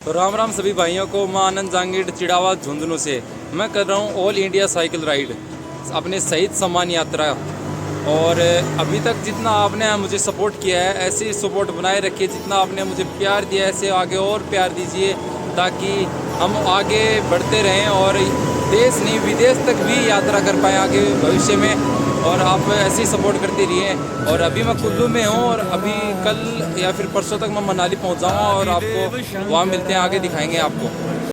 तो राम राम सभी भाइयों को। मैं आनंद जांगीर चिड़ावा झुंझुनू से मैं कर रहा हूँ ऑल इंडिया साइकिल राइड अपने शहीद सम्मान यात्रा। और अभी तक जितना आपने मुझे सपोर्ट किया है ऐसे ही सपोर्ट बनाए रखिए। जितना आपने मुझे प्यार दिया है ऐसे आगे और प्यार दीजिए ताकि हम आगे बढ़ते रहें और देश नहीं विदेश तक भी यात्रा कर पाएँ आगे भविष्य में। और आप ऐसे ही सपोर्ट करते रहिए। और अभी मैं कुल्लू में हूँ और अभी कल या फिर परसों तक मैं मनाली पहुँच जाऊँगा और आपको वहाँ मिलते हैं, आगे दिखाएंगे आपको।